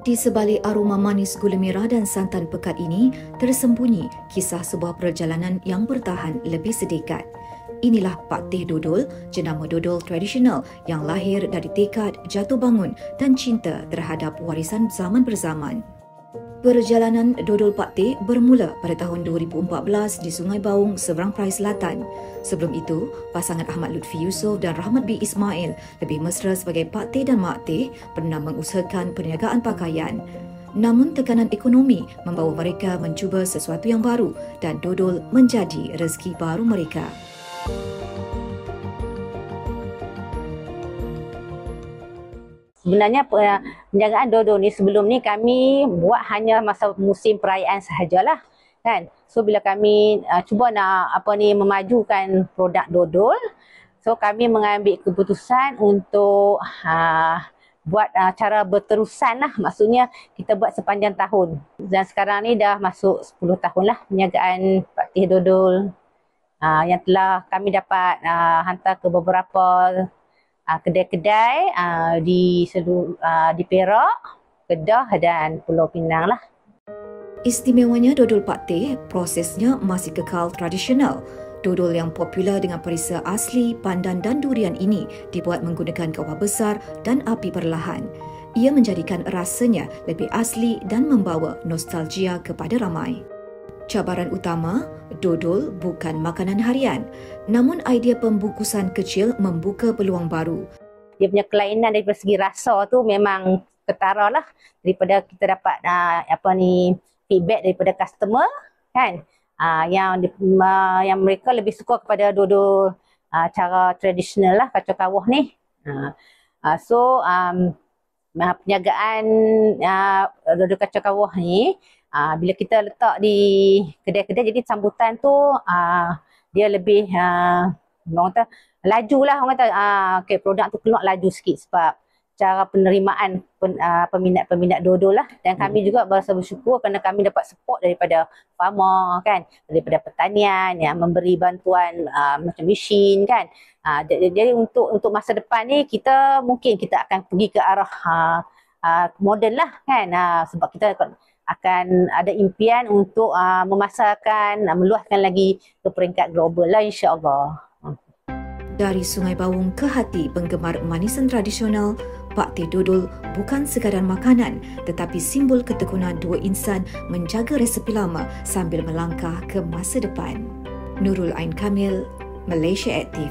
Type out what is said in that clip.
Di sebalik aroma manis gula merah dan santan pekat ini, tersembunyi kisah sebuah perjalanan yang bertahan lebih sedekat. Inilah Pak Teh Dodol, jenama dodol tradisional yang lahir dari tekad, jatuh bangun dan cinta terhadap warisan zaman berzaman. Perjalanan dodol Pak Teh bermula pada tahun 2014 di Sungai Baung, seberang Perai Selatan. Sebelum itu, pasangan Ahmad Lutfi Yusof dan Rahmat B. Ismail, lebih mesra sebagai Pak Teh dan Mak Teh, pernah mengusahakan perniagaan pakaian. Namun tekanan ekonomi membawa mereka mencuba sesuatu yang baru dan dodol menjadi rezeki baru mereka. Sebenarnya penjagaan dodol ni sebelum ni kami buat hanya masa musim perayaan sahajalah kan. So bila kami cuba nak memajukan produk dodol, so kami mengambil keputusan untuk buat cara berterusan lah. Maksudnya kita buat sepanjang tahun. Dan sekarang ni dah masuk 10 tahun lah penjagaan Pak Teh Dodol yang telah kami dapat hantar ke beberapa kedai-kedai di Perak, Kedah dan Pulau Pinang lah. Istimewanya dodol Pak Teh, prosesnya masih kekal tradisional. Dodol yang popular dengan perisa asli, pandan dan durian ini dibuat menggunakan kawah besar dan api perlahan. Ia menjadikan rasanya lebih asli dan membawa nostalgia kepada ramai. Cabaran utama, dodol bukan makanan harian, namun idea pembungkusan kecil membuka peluang baru. Dia punya kelainan dari segi rasa tu memang ketara lah daripada kita dapat feedback daripada customer kan, yang mereka lebih suka kepada dodol cara tradisional lah, kacau kawah ni. Perniagaan dodol kacau kawah ni, bila kita letak di kedai-kedai, jadi sambutan tu dia lebih laju lah, orang kata produk tu keluar laju sikit sebab cara penerimaan peminat-peminat dodol lah. Dan kami juga berasa bersyukur kerana kami dapat support daripada farmer kan, daripada pertanian yang memberi bantuan macam mesin kan. Jadi untuk masa depan ni mungkin kita akan pergi ke arah moden lah kan, sebab kita akan ada impian untuk memasarkan, meluaskan lagi ke peringkat global lah, insya-Allah. Dari Sungai Baung ke hati penggemar manisan tradisional, Pak Teh Dodol bukan sekadar makanan tetapi simbol ketekunan dua insan menjaga resepi lama sambil melangkah ke masa depan. Nurul Ain Kamil, Malaysia Aktif.